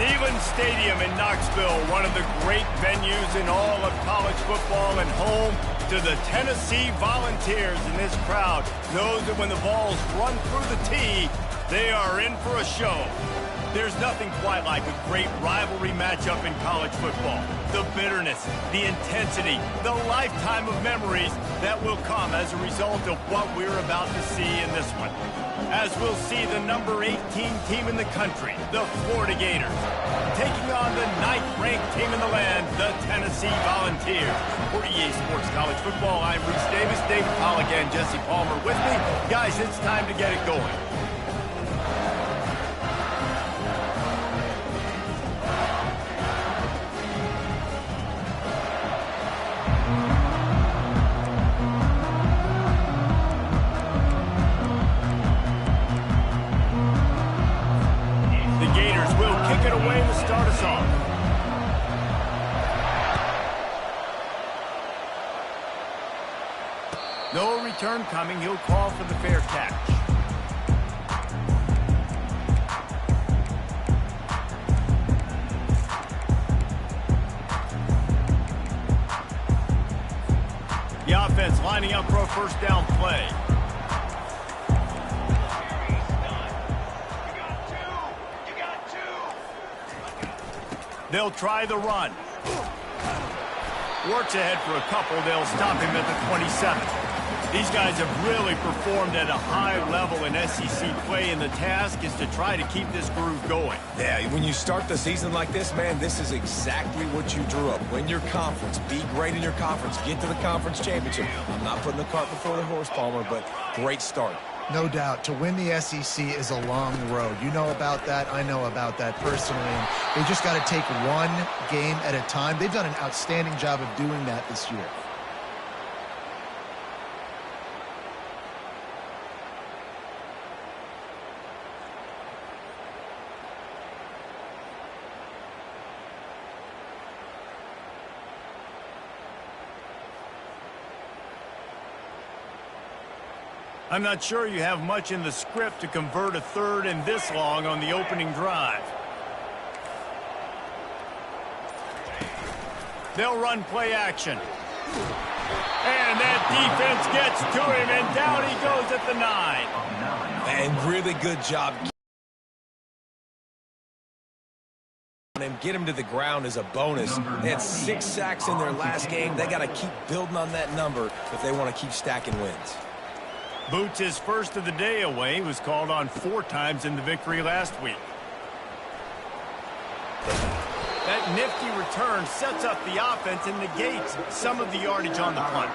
Neyland Stadium in Knoxville, one of the great venues in all of college football and home to the Tennessee Volunteers. And this crowd knows that when the balls run through the tee, they are in for a show. There's nothing quite like a great rivalry matchup in college football. The bitterness, the intensity, the lifetime of memories that will come as a result of what we're about to see in this one. As we'll see the number 18 team in the country, the Florida Gators, taking on the 9th-ranked team in the land, the Tennessee Volunteers. For EA Sports College Football, I'm Reese Davis, David Pollack, and Jesse Palmer with me. Guys, it's time to get it going. No return coming. He'll call for the fair catch. The offense lining up for a first down play. They'll try the run. Works ahead for a couple. They'll stop him at the 27. These guys have really performed at a high level in SEC play, and the task is to try to keep this groove going. Yeah, when you start the season like this, man, this is exactly what you drew up. Win your conference, be great in your conference, get to the conference championship. I'm not putting the cart before the horse, Palmer, but great start. No doubt. To win the SEC is a long road. You know about that. I know about that personally. And they just got to take one game at a time. They've done an outstanding job of doing that this year. I'm not sure you have much in the script to convert a third and this long on the opening drive. They'll run play action. And that defense gets to him, and down he goes at the 9. And really good job. Get him to the ground as a bonus. They had 6 sacks in their last game. They got to keep building on that number if they want to keep stacking wins. Boots his first of the day away. He was called on 4 times in the victory last week. That nifty return sets up the offense and negates some of the yardage on the punt.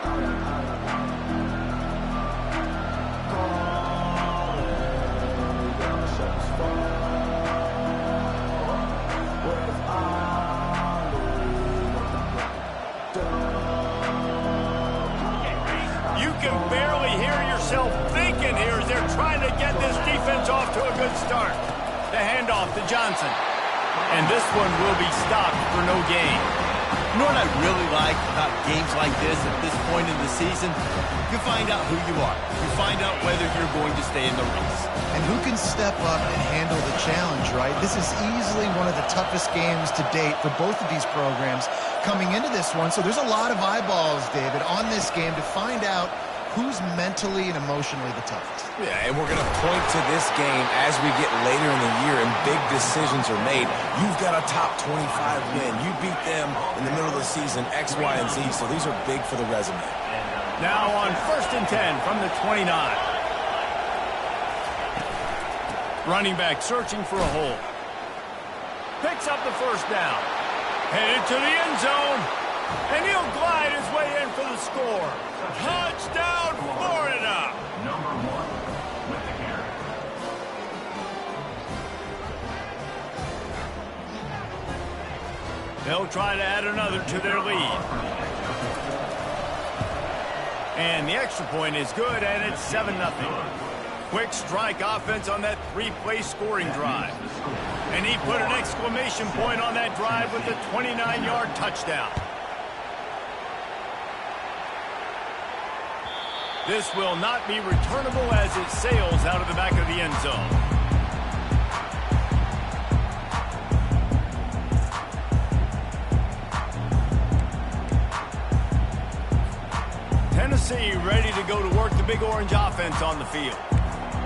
Thinking here as they're trying to get this defense off to a good start. The handoff to Johnson. And this one will be stopped for no gain. You know what I really like about games like this at this point in the season? You find out who you are. You find out whether you're going to stay in the race. And who can step up and handle the challenge, right? This is easily one of the toughest games to date for both of these programs coming into this one. So there's a lot of eyeballs, David, on this game to find out who's mentally and emotionally the toughest. Yeah, and we're going to point to this game as we get later in the year and big decisions are made. You've got a top 25 win. You beat them in the middle of the season, X, Y, and Z, so these are big for the resume. Now on 1st and 10 from the 29. Running back searching for a hole. Picks up the first down. Headed to the end zone. And he'll glide his way in for the score. Touchdown, Florida! Number 1 with the carry. They'll try to add another to their lead. And the extra point is good, and it's 7-0. Quick strike offense on that 3-play scoring drive. And he put an exclamation point on that drive with a 29-yard touchdown. This will not be returnable as it sails out of the back of the end zone. Tennessee ready to go to work the Big Orange offense on the field.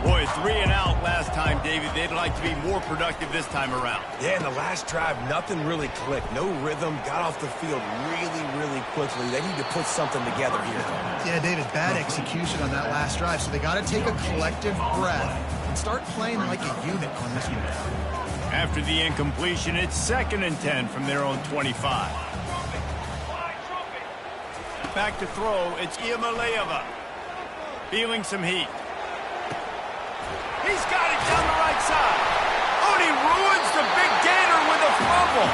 Boy, 3 and out last time, David. They'd like to be more productive this time around. Yeah, in the last drive, nothing really clicked. No rhythm, got off the field really quickly. They need to put something together here. Yeah, David, bad execution on that last drive, so they got to take a collective breath and start playing like a unit on this one. After the incompletion, it's 2nd and 10 from their own 25. Back to throw, it's Iamaleava. Feeling some heat. He's got it down the right side. Oh, and he ruins the big gator with a fumble.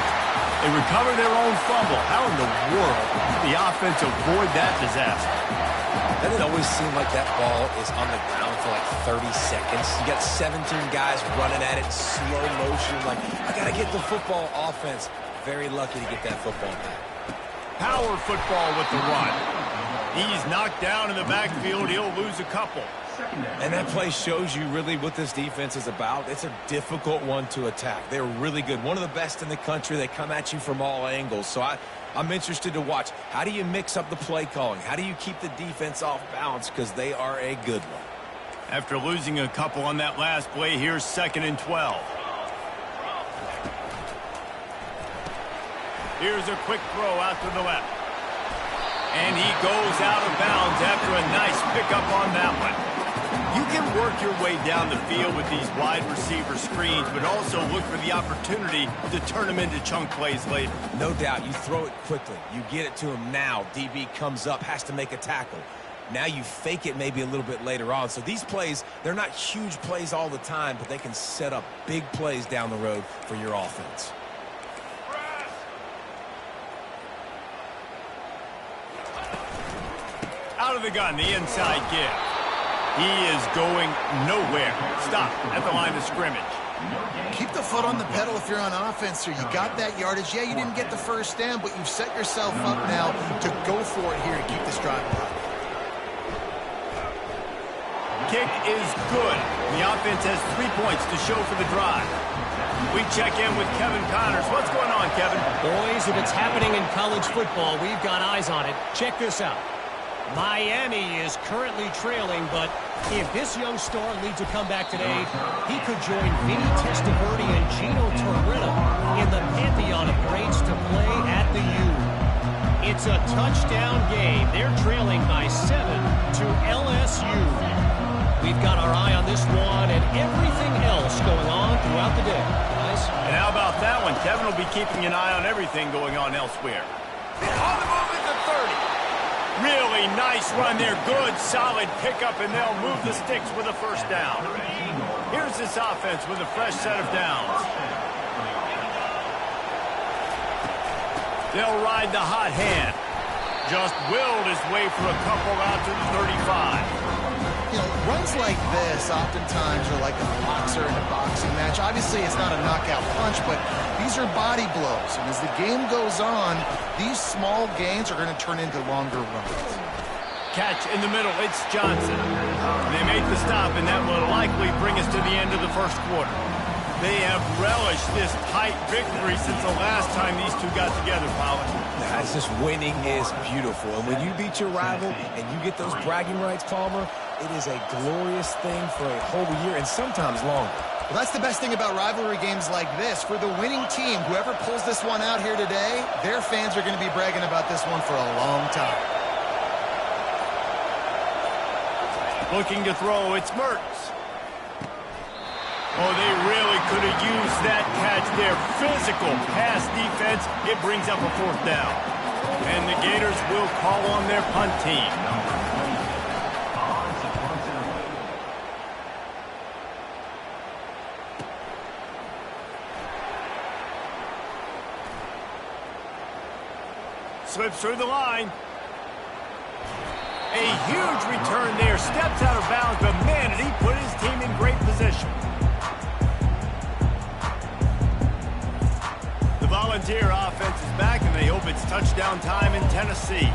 They recover their own fumble. How in the world did the offense avoid that disaster? Doesn't it always seem like that ball is on the ground for like 30 seconds? You got 17 guys running at it, slow motion. Like, I got to get the football. Offense, very lucky to get that football back. Power football with the run. He's knocked down in the backfield. He'll lose a couple. And that play shows you really what this defense is about. It's a difficult one to attack. They're really good. One of the best in the country. They come at you from all angles. So I'm interested to watch. How do you mix up the play calling? How do you keep the defense off balance? Because they are a good one. After losing a couple on that last play, here's 2nd and 12. Here's a quick throw out to the left. And he goes out of bounds after a nice pickup on that one. You can work your way down the field with these wide receiver screens, but also look for the opportunity to turn them into chunk plays later. No doubt. You throw it quickly. You get it to him now. DB comes up, has to make a tackle. Now you fake it maybe a little bit later on. So these plays, they're not huge plays all the time, but they can set up big plays down the road for your offense. Out of the gun, the inside give. He is going nowhere. Stop at the line of scrimmage. Keep the foot on the pedal if you're on offense here. You got that yardage. Yeah, you didn't get the first down, but you've set yourself up now to go for it here and keep this drive alive. Kick is good. The offense has 3 points to show for the drive. We check in with Kevin Connors. What's going on, Kevin? Boys, if it's happening in college football, we've got eyes on it. Check this out. Miami is currently trailing, but if this young star leads a comeback today, he could join Vinny Testaverde and Gino Torretta in the pantheon of greats to play at the U. It's a touchdown game. They're trailing by 7 to LSU. We've got our eye on this one and everything else going on throughout the day. Guys? And how about that one? Kevin will be keeping an eye on everything going on elsewhere. On the move at the 30. Really nice run there. Good, solid pickup, and they'll move the sticks with a first down. Here's this offense with a fresh set of downs. They'll ride the hot hand. Just willed his way for a couple out to the 35. You know, runs like this oftentimes are like a boxer in a boxing match. Obviously, it's not a knockout punch, but these are body blows. And as the game goes on, these small gains are going to turn into longer runs. Catch in the middle. It's Johnson. They make the stop, and that will likely bring us to the end of the first quarter. They have relished this tight victory since the last time these two got together, Pollard. That's just winning is beautiful. And when you beat your rival and you get those bragging rights, Palmer, it is a glorious thing for a whole year and sometimes longer. Well, that's the best thing about rivalry games like this. For the winning team, whoever pulls this one out here today, their fans are going to be bragging about this one for a long time. Looking to throw, it's Mertz. Oh, they really could have used that catch there. Physical pass defense. It brings up a fourth down. And the Gators will call on their punt team. Slips through the line. A huge return there. Steps out of bounds, but man, did he put his team in great position. The Volunteer offense is back, and they hope it's touchdown time in Tennessee.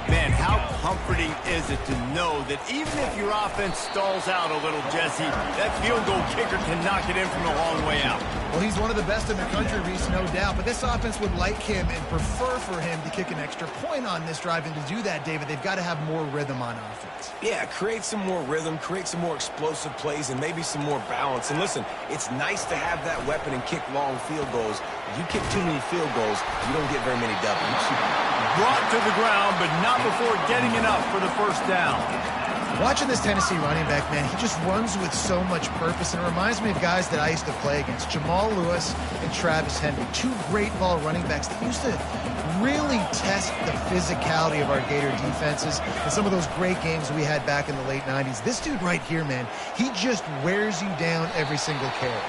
Man, how How comforting is it to know that even if your offense stalls out a little, Jesse, that field goal kicker can knock it in from a long way out? Well, he's one of the best in the country, Reese, no doubt. But this offense would like him and prefer for him to kick an extra point on this drive. And to do that, David, they've got to have more rhythm on offense. Yeah, create some more rhythm, create some more explosive plays, and maybe some more balance. And listen, it's nice to have that weapon and kick long field goals. If you kick too many field goals, you don't get very many W's. Brought to the ground, but not before getting enough for the first down. Watching this Tennessee running back, man, he just runs with so much purpose, and it reminds me of guys that I used to play against, Jamal Lewis and Travis Henry, two great ball running backs that used to really test the physicality of our Gator defenses and some of those great games we had back in the late 90s. This dude right here, man, he just wears you down every single carry.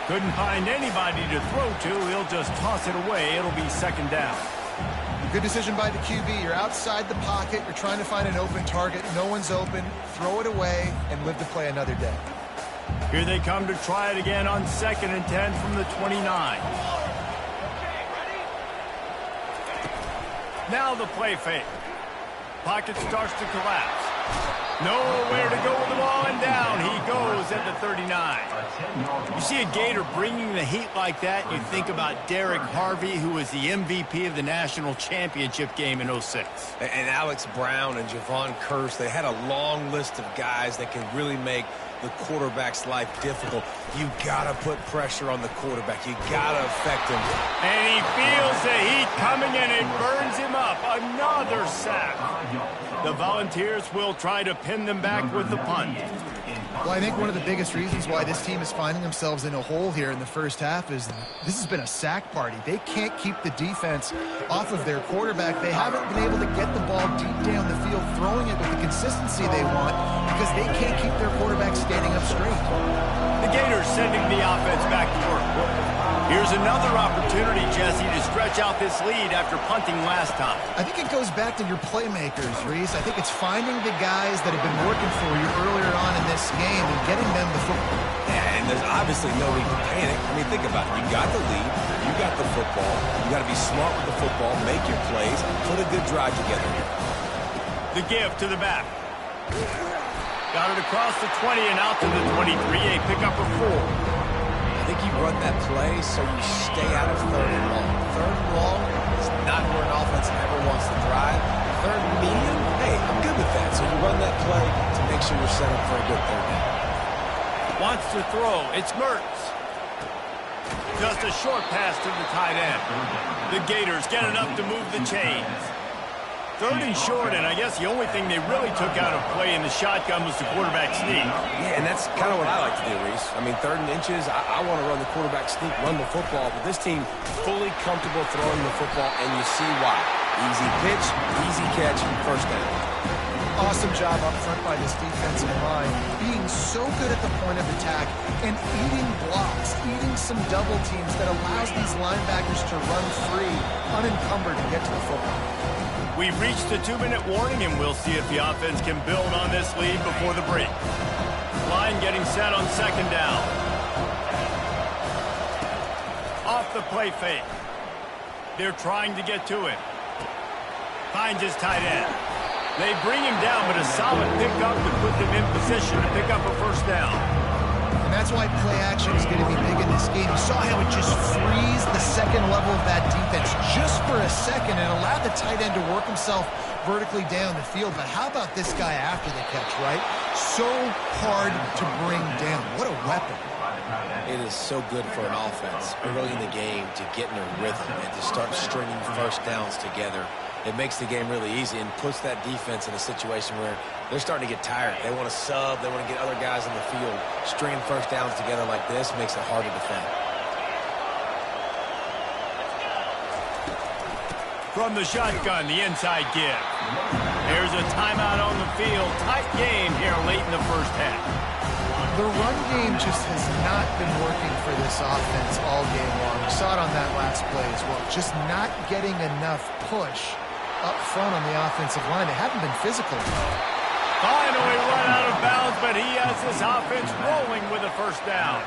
Couldn't find anybody to throw to. He'll just toss it away. It'll be second down. Good decision by the QB. You're outside the pocket. You're trying to find an open target. No one's open. Throw it away and live to play another day. Here they come to try it again on 2nd and 10 from the 29. Now the play fake. Pocket starts to collapse. Nowhere to go with the ball, and down he goes at the 39. You see a Gator bringing the heat like that, you think about Derek Harvey, who was the MVP of the national championship game in 06. And Alex Brown and Javon Curse, they had a long list of guys that can really make the quarterback's life difficult. You gotta put pressure on the quarterback. You gotta affect him. And he feels the heat coming, and it burns him up. Another sack. The Volunteers will try to pin them back with the punt. Well, I think one of the biggest reasons why this team is finding themselves in a hole here in the first half is this has been a sack party. They can't keep the defense off of their quarterback. They haven't been able to get the ball deep down the field, throwing it with the consistency they want because they can't keep their quarterback standing up straight. The Gators sending the offense back to work. Here's another opportunity, Jesse, to stretch out this lead after punting last time. I think it goes back to your playmakers, Reese. I think it's finding the guys that have been working for you earlier on in this game and getting them the football. Yeah, and there's obviously no need to panic. I mean, think about it. You got the lead. You got the football. You got to be smart with the football, make your plays, put a good drive together here. The give to the back. Got it across the 20 and out to the 23. A pickup of 4. I think you run that play so you stay out of 3rd and long. 3rd and long is not where an offense ever wants to drive. 3rd and medium, hey, I'm good with that. So you run that play to make sure you're set up for a good 3rd down. Wants to throw. It's Mertz. Just a short pass to the tight end. The Gators get enough to move the chains. 3rd and short, and I guess the only thing they really took out of play in the shotgun was the quarterback sneak. Yeah, and that's kind of what I like to do, Reese. I mean, 3rd and inches, I want to run the quarterback sneak, run the football, but this team fully comfortable throwing the football, and you see why. Easy pitch, easy catch, first down. Awesome job up front by this defensive line, being so good at the point of attack and eating blocks, eating some double teams that allows these linebackers to run free, unencumbered, and get to the football. We've reached the 2-minute warning, and we'll see if the offense can build on this lead before the break. Line getting set on 2nd down. Off the play fake. They're trying to get to him. Finds his tight end. They bring him down, but a solid pickup to put them in position to pick up a first down. And that's why play action is going to be big in this game. You saw how it just frees the second level of that defense just for a second and allowed the tight end to work himself vertically down the field. But how about this guy after the catch, right? So hard to bring down. What a weapon. It is so good for an offense early in the game to get in a rhythm and to start stringing first downs together. It makes the game really easy and puts that defense in a situation where they're starting to get tired. They want to sub. They want to get other guys on the field. Stringing first downs together like this makes it hard to defend. From the shotgun, the inside give. There's a timeout on the field. Tight game here late in the first half. The run game just has not been working for this offense all game long. We saw it on that last play as well. Just not getting enough push up front on the offensive line. They haven't been physical enough. Finally run out of bounds, but he has this offense rolling with a first down.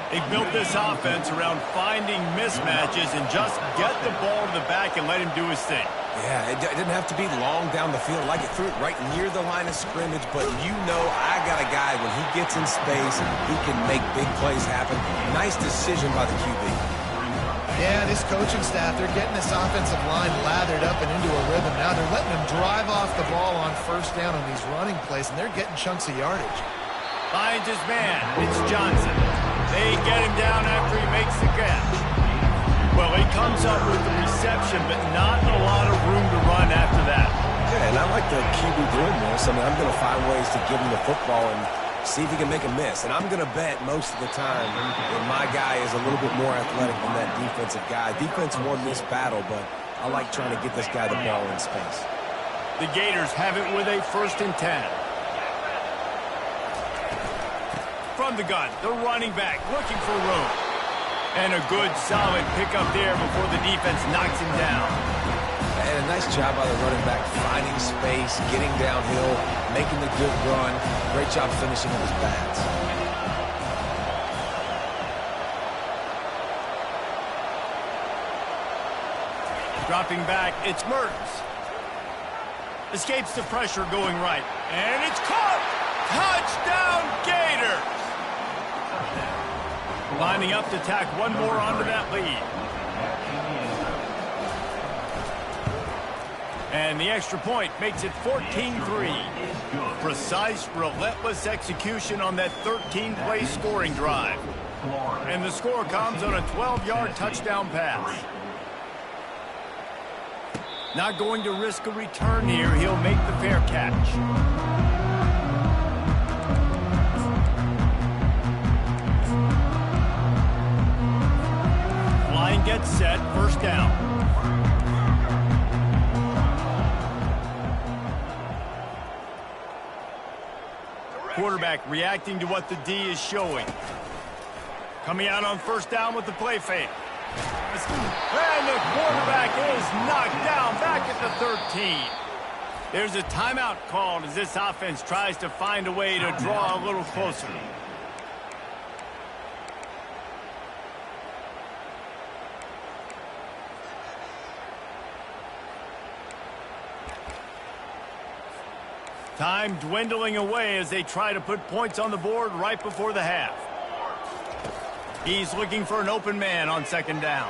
They built this offense around finding mismatches and just get the ball to the back and let him do his thing. Yeah, it didn't have to be long down the field. Like it threw it right near the line of scrimmage, but you know I got a guy, when he gets in space, he can make big plays happen. Nice decision by the QB. Yeah, this coaching staff, they're getting this offensive line lathered up and into a rhythm. Now they're letting them drive off the ball on first down on these running plays, and they're getting chunks of yardage. Finds his man. It's Johnson. They get him down after he makes the catch. Well, he comes up with the reception, but not a lot of room to run after that. Yeah, and I like the QB doing this. I mean, I'm going to find ways to give him the football and see if he can make a miss. And I'm going to bet most of the time that my guy is a little bit more athletic than that defensive guy. Defense won this battle, but I like trying to get this guy the ball in space. The Gators have it with a 1st and 10. From the gun, the running back looking for room. And a good, solid pickup there before the defense knocks him down. And a nice job by the running back, finding space, getting downhill, making the good run. Great job finishing with his pads. Dropping back, it's Mertens. Escapes the pressure going right. And it's caught! Touchdown, Gators! Lining up to tack one more onto that lead. And the extra point makes it 14-3. Precise, relentless execution on that 13-play scoring drive. And the score comes on a 12-yard touchdown pass. Not going to risk a return here. He'll make the fair catch. Line gets set, 1st down. Quarterback reacting to what the D is showing. Coming out on 1st down with the play fake. And the quarterback is knocked down back at the 13. There's a timeout called as this offense tries to find a way to draw a little closer. Time dwindling away as they try to put points on the board right before the half. He's looking for an open man on 2nd down.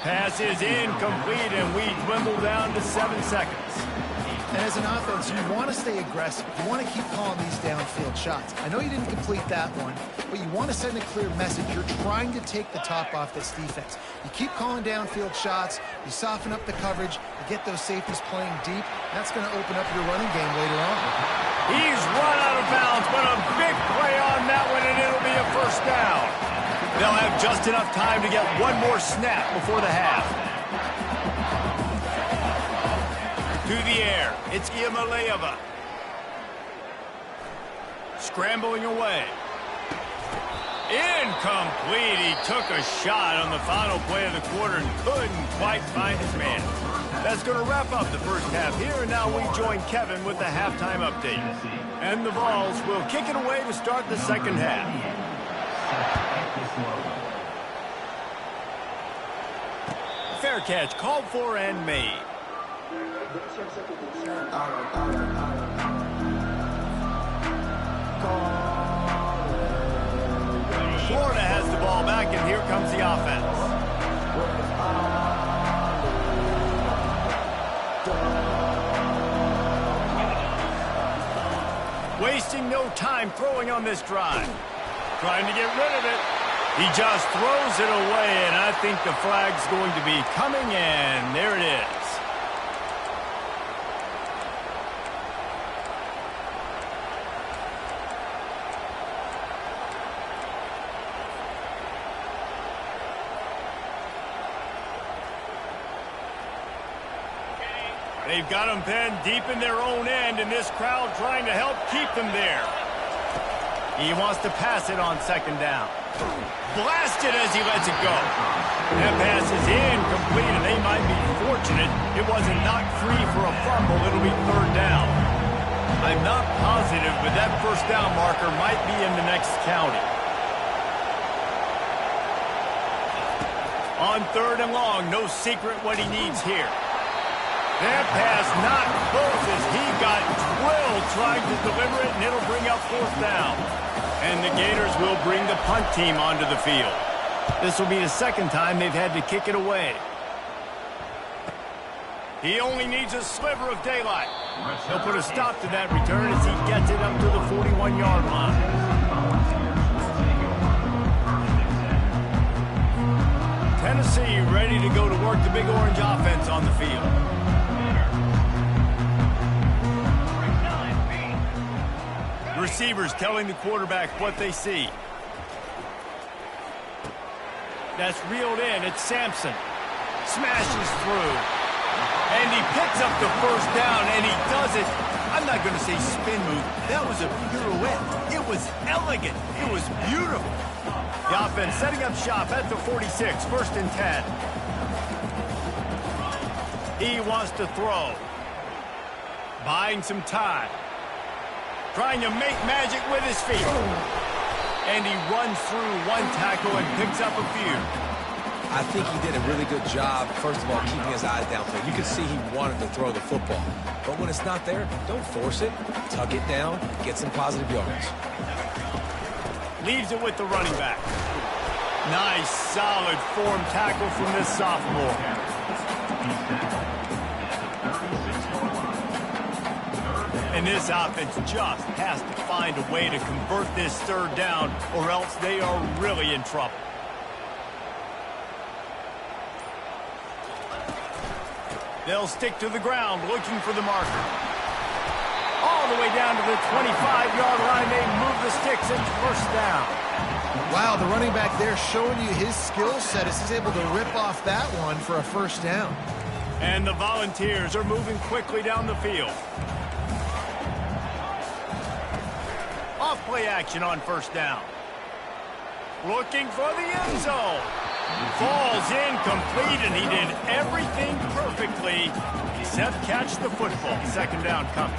Pass is incomplete, and we dwindle down to 7 seconds. And as an offense, you want to stay aggressive. You want to keep calling these downfield shots. I know you didn't complete that one, but you want to send a clear message. You're trying to take the top off this defense. You keep calling downfield shots. You soften up the coverage. You get those safeties playing deep. That's going to open up your running game later on. He's run out of bounds, but a big play on that one, and it'll be a 1st down. They'll have just enough time to get one more snap before the half. To the air, it's Iamaleava. Scrambling away. Incomplete. He took a shot on the final play of the quarter and couldn't quite find his man. That's going to wrap up the 1st half here, and now we join Kevin with the halftime update. And the Vols will kick it away to start the 2nd half. Fair catch called for and made. Florida has the ball back, and here comes the offense. Wasting no time throwing on this drive. Trying to get rid of it. He just throws it away, and I think the flag's going to be coming, and there it is. They've got them pinned deep in their own end, and this crowd trying to help keep them there. He wants to pass it on 2nd down. Blasted as he lets it go. That pass is incomplete, and they might be fortunate it wasn't knocked free for a fumble. It'll be 3rd down. I'm not positive, but that 1st down marker might be in the next county. On 3rd and long, no secret what he needs here. That pass not close as he got drilled trying to deliver it, and it'll bring up 4th down. And the Gators will bring the punt team onto the field. This will be the 2nd time they've had to kick it away. He only needs a sliver of daylight. He'll put a stop to that return as he gets it up to the 41-yard line. Tennessee ready to go to work the Big Orange offense on the field. Receivers telling the quarterback what they see. That's reeled in. It's Sampson. Smashes through. And he picks up the 1st down, and he does it. I'm not going to say spin move. That was a pirouette. It was elegant. It was beautiful. The offense setting up shop at the 46, 1st and 10. He wants to throw. Buying some time. Trying to make magic with his feet. And he runs through one tackle and picks up a few. I think he did a really good job, first of all, keeping his eyes downfield. You could see he wanted to throw the football. But when it's not there, don't force it. Tuck it down, get some positive yards. Leaves it with the running back. Nice, solid form tackle from this sophomore. And this offense just has to find a way to convert this 3rd down, or else they are really in trouble. They'll stick to the ground, looking for the marker. All the way down to the 25-yard line. They move the sticks and 1st down. Wow, the running back there showing you his skill set as he's able to rip off that one for a 1st down. And the Volunteers are moving quickly down the field. Off play action on 1st down. Looking for the end zone. Falls incomplete, and he did everything perfectly except catch the football. 2nd down coming.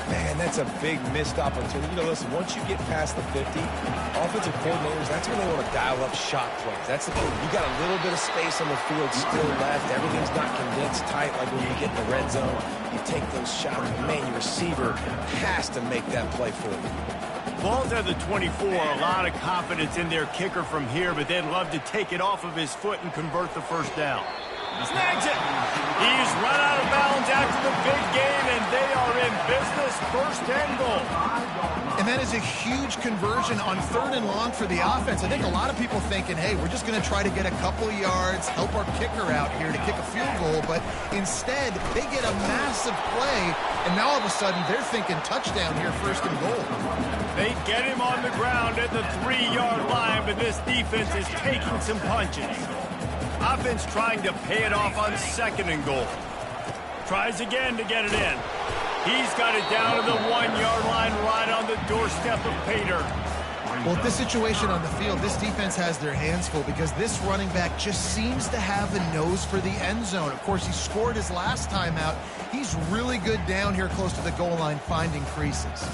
Man, that's a big missed opportunity. You know, listen, once you get past the 50, offensive coordinators, that's when they want to dial up shot plays. That's the thing. You got a little bit of space on the field still left. Everything's not condensed tight like when you get in the red zone. You take those shots, and man, your receiver has to make that play for you. Ball's at the 24, a lot of confidence in their kicker from here, but they'd love to take it off of his foot and convert the 1st down. Snags it! He's run out of bounds after the big game, and they are in business. 1st and goal. And that is a huge conversion on 3rd and long for the offense. I think a lot of people thinking, hey, we're just going to try to get a couple yards, help our kicker out here to kick a field goal, but instead they get a massive play, and now all of a sudden they're thinking touchdown here, 1st and goal. They get him on the ground at the 3-yard line, but this defense is taking some punches. Offense trying to pay it off on 2nd and goal. Tries again to get it in. He's got it down to the 1-yard line right on the doorstep of Pater. Well, this situation on the field, this defense has their hands full because this running back just seems to have a nose for the end zone. Of course, he scored his last time out. He's really good down here close to the goal line finding creases.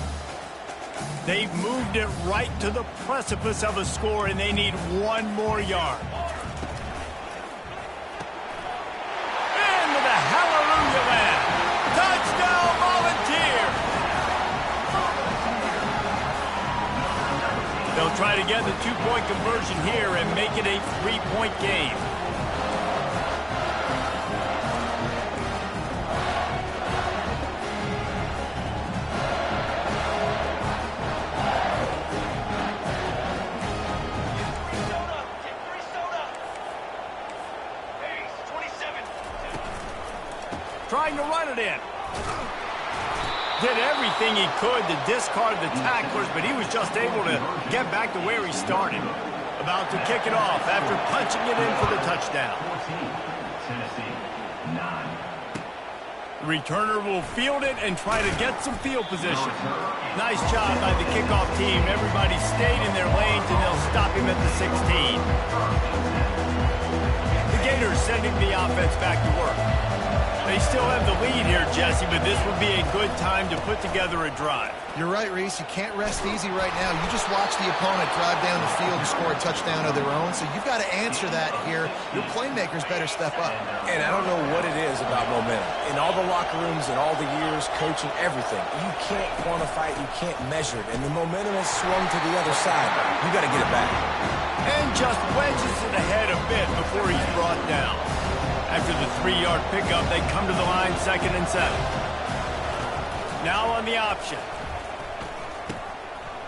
They've moved it right to the precipice of a score, and they need 1 more yard. Into the hallelujah land. Touchdown, Volunteers! They'll try to get the 2-point conversion here and make it a 3-point game. Trying to run it in. Did everything he could to discard the tacklers, but he was just able to get back to where he started. About to kick it off after punching it in for the touchdown. The returner will field it and try to get some field position. Nice job by the kickoff team. Everybody stayed in their lanes, and they'll stop him at the 16. The Gators sending the offense back to work. They still have the lead here, Jesse, but this would be a good time to put together a drive. You're right, Reese. You can't rest easy right now. You just watch the opponent drive down the field and score a touchdown of their own, so you've got to answer that here. Your playmakers better step up. And I don't know what it is about momentum. In all the locker rooms and all the years, coaching, everything, you can't quantify it, you can't measure it, and the momentum has swung to the other side. You got to get it back. And just wedges it ahead a bit before he's brought down. After the 3-yard pickup, they come to the line 2nd and 7. Now on the option.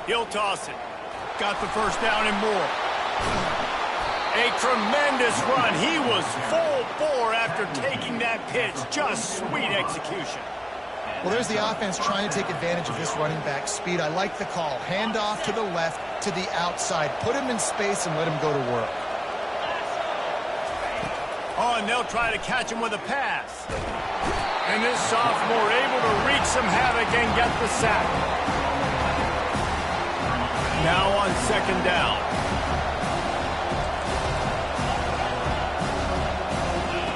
He'll toss it. Got the first down and more. A tremendous run. He was full bore after taking that pitch. Just sweet execution. Well, there's the offense trying to take advantage of this running back speed. I like the call. Hand off to the left, to the outside. Put him in space and let him go to work. Oh, and they'll try to catch him with a pass. And this sophomore able to wreak some havoc and get the sack. Now on 2nd down.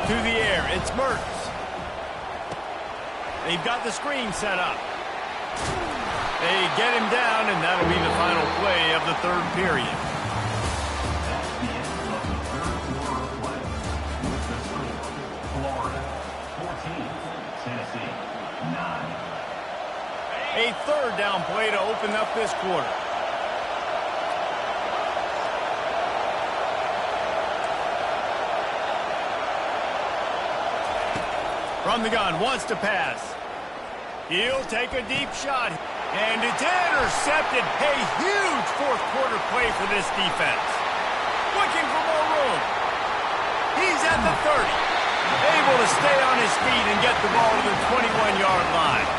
To the air, it's Mertz. They've got the screen set up. They get him down, and that'll be the final play of the 3rd period. A 3rd down play to open up this quarter. From the gun, wants to pass. He'll take a deep shot. And it's intercepted. A huge 4th quarter play for this defense. Looking for more room. He's at the 30. Able to stay on his feet and get the ball to the 21-yard line.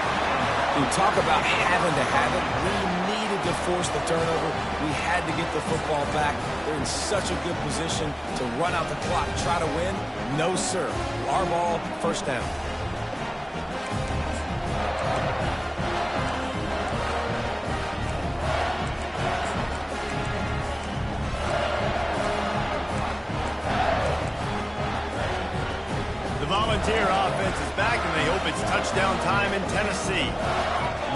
We talk about having to have it. We needed to force the turnover. We had to get the football back. They're in such a good position to run out the clock, try to win. No, sir. Our ball, 1st down. The Volunteer offense is back, and they hope it's touchdown time in Tennessee.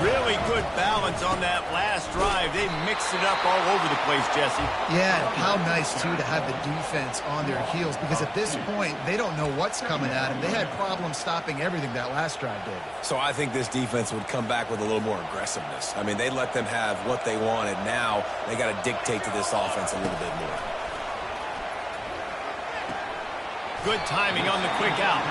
Really good balance on that last drive. They mixed it up all over the place, Jesse. Yeah, how nice, too, to have the defense on their heels, because at this point, they don't know what's coming at them. They had problems stopping everything that last drive, David. So I think this defense would come back with a little more aggressiveness. I mean, they let them have what they wanted. Now they got to dictate to this offense a little bit more. Good timing on the quick out.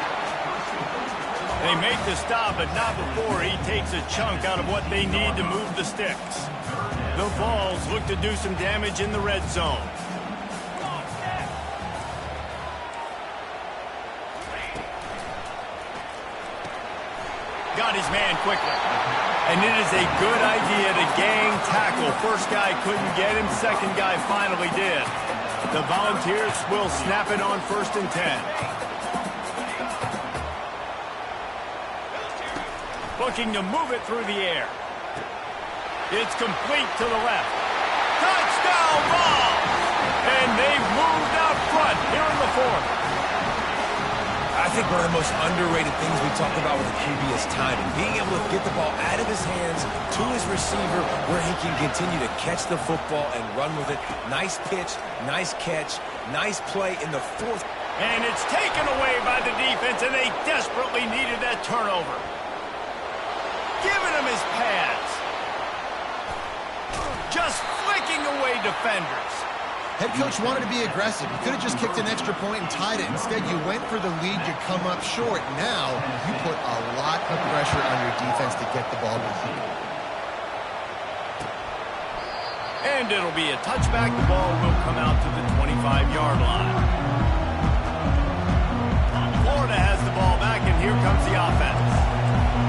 They make the stop, but not before he takes a chunk out of what they need to move the sticks. The Vols look to do some damage in the red zone. Got his man quickly. And it is a good idea to gang tackle. First guy couldn't get him. Second guy finally did. The Volunteers will snap it on 1st and 10. Looking to move it through the air. It's complete to the left. Touchdown ball! And they've moved out front here in the 4th. I think one of the most underrated things we talk about with the QB is timing. Being able to get the ball out of his hands to his receiver where he can continue to catch the football and run with it. Nice pitch, nice catch, nice play in the 4th. And it's taken away by the defense, and they desperately needed that turnover. Giving him his pads. Just flicking away defenders. Head coach wanted to be aggressive. You could have just kicked an extra point and tied it. Instead, you went for the lead. You come up short. Now, you put a lot of pressure on your defense to get the ball back. And it'll be a touchback. The ball will come out to the 25-yard line. Florida has the ball back, and here comes the offense.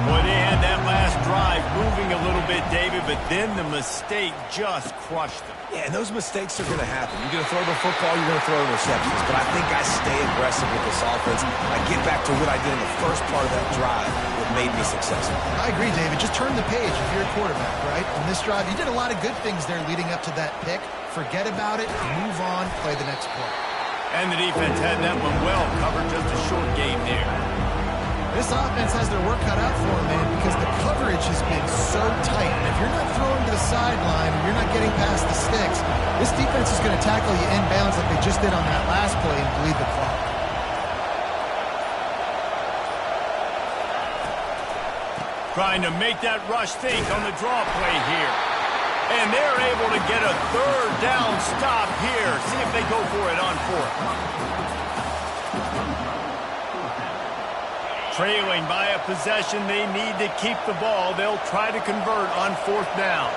Boy, they had that last drive moving a little bit, David, but then the mistake just crushed them. Yeah, and those mistakes are going to happen. You're going to throw the football, you're going to throw interceptions. But I think I stay aggressive with this offense. I get back to what I did in the first part of that drive that made me successful. I agree, David. Just turn the page if you're a quarterback, right? On this drive, you did a lot of good things there leading up to that pick. Forget about it, move on, play the next play. And the defense had that one well covered, just a short game there. This offense has their work cut out for them, man, because the coverage has been so tight. And if you're not throwing to the sideline and you're not getting past the sticks, this defense is going to tackle you inbounds like they just did on that last play and bleed the clock. Trying to make that rush think on the draw play here. And they're able to get a third down stop here. See if they go for it on fourth. Trailing by a possession, they need to keep the ball. They'll try to convert on fourth down.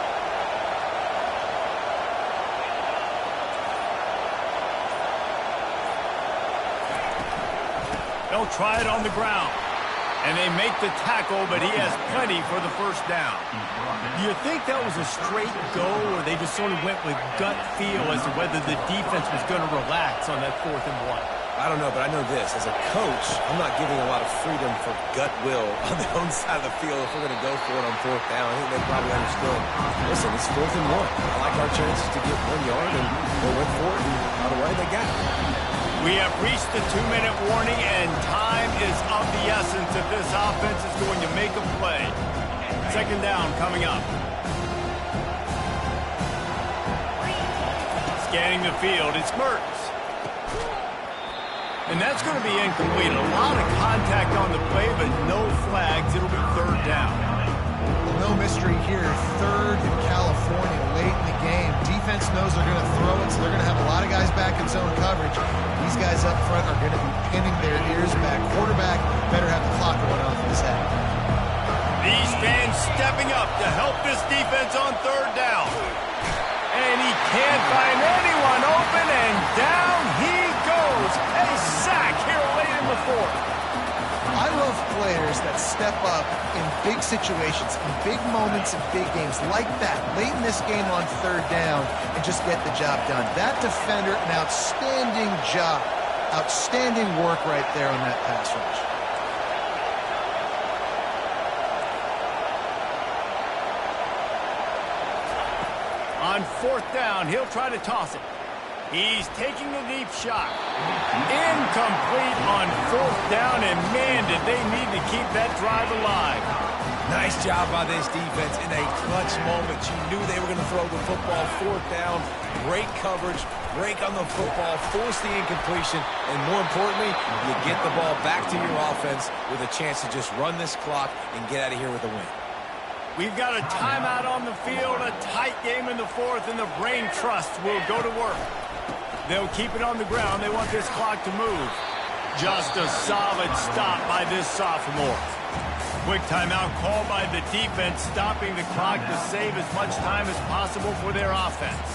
They'll try it on the ground. And they make the tackle, but he has plenty for the first down. Do you think that was a straight go, or they just sort of went with gut feel as to whether the defense was going to relax on that 4th and 1? I don't know, but I know this. As a coach, I'm not giving a lot of freedom for gut will on their own side of the field if we're going to go for it on 4th down. I think they probably understood. Listen, it's 4th and 1. I like our chances to get 1 yard, and they went for it, and by the way, they got it. We have reached the 2-minute warning, and time is of the essence if this offense is going to make a play. 2nd down coming up. Scanning the field, it's Mertz. And that's going to be incomplete. A lot of contact on the play, but no flags. It'll be 3rd down. No mystery here. 3rd in California late in the game. Defense knows they're going to throw it, so they're going to have a lot of guys back in zone coverage. These guys up front are going to be pinning their ears back. Quarterback better have the clock going off his head. These fans stepping up to help this defense on 3rd down. And he can't find anyone open, and down he goes. A sack here late in the 4th. I love players that step up in big situations, in big moments, in big games like that, late in this game on 3rd down, and just get the job done. That defender, an outstanding job. Outstanding work right there on that pass rush. On 4th down, he'll try to toss it. He's taking the deep shot. Incomplete on 4th down, and man, did they need to keep that drive alive. Nice job by this defense in a clutch moment. You knew they were going to throw the football. 4th down, great coverage, break on the football, force the incompletion, and more importantly, you get the ball back to your offense with a chance to just run this clock and get out of here with a win. We've got a timeout on the field, a tight game in the 4th, and the Brain Trust will go to work. They'll keep it on the ground. They want this clock to move. Just a solid stop by this sophomore. Quick timeout called by the defense, stopping the clock to save as much time as possible for their offense.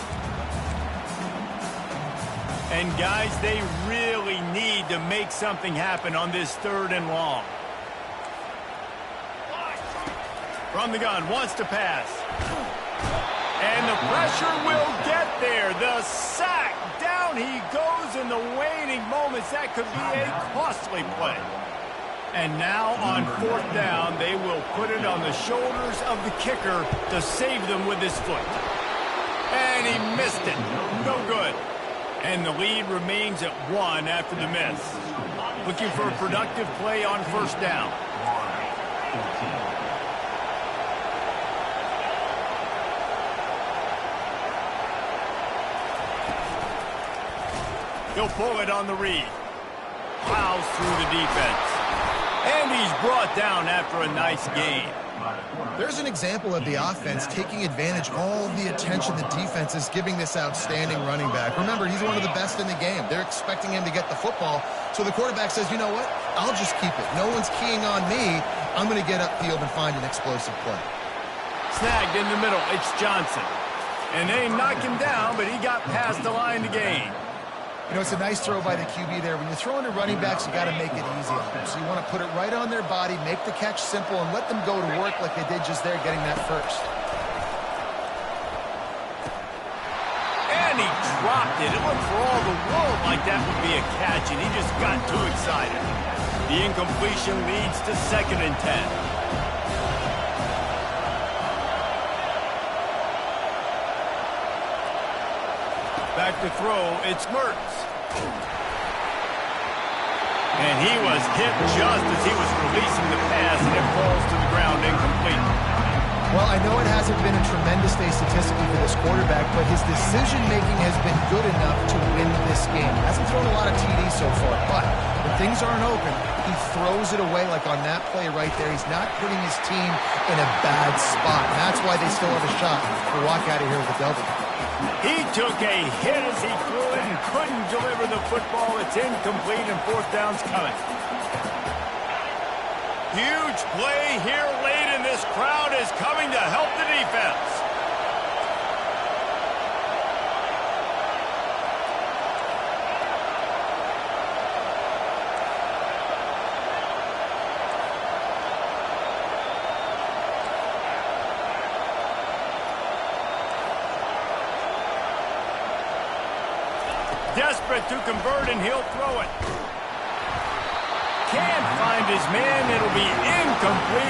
And guys, they really need to make something happen on this 3rd and long. From the gun, wants to pass. And the pressure will get there. The sack. Down he goes in the waning moments. That could be a costly play. And now on 4th down, they will put it on the shoulders of the kicker to save them with his foot. And he missed it. No good. And the lead remains at 1 after the miss. Looking for a productive play on 1st down. He'll pull it on the read. Plows through the defense. And he's brought down after a nice gain. There's an example of the offense taking advantage of all the attention the defense is giving this outstanding running back. Remember, he's one of the best in the game. They're expecting him to get the football. So the quarterback says, you know what? I'll just keep it. No one's keying on me. I'm going to get upfield and find an explosive play. Snagged in the middle. It's Johnson. And they knock him down, but he got past the line to gain. You know, it's a nice throw by the QB there. When you're throwing to running backs, you got to make it easy on them. So you want to put it right on their body, make the catch simple, and let them go to work like they did just there, getting that first. And he dropped it. It looked for all the world like that would be a catch, and he just got too excited. The incompletion leads to 2nd and 10. Back to throw, it's Mertz. And he was hit just as he was releasing the pass, and it falls to the ground incomplete. Well, I know it hasn't been a tremendous day statistically for this quarterback, but his decision-making has been good enough to win this game. Hasn't thrown a lot of TDs so far, but when things aren't open, he throws it away like on that play right there. He's not putting his team in a bad spot, and that's why they still have a shot to walk out of here with a double. He took a hit as he threw it and couldn't deliver the football. It's incomplete, and fourth down's coming. Huge play here late, and this crowd is coming to help the defense. Desperate to convert, and he'll throw it. Can't find his man. It'll be incomplete.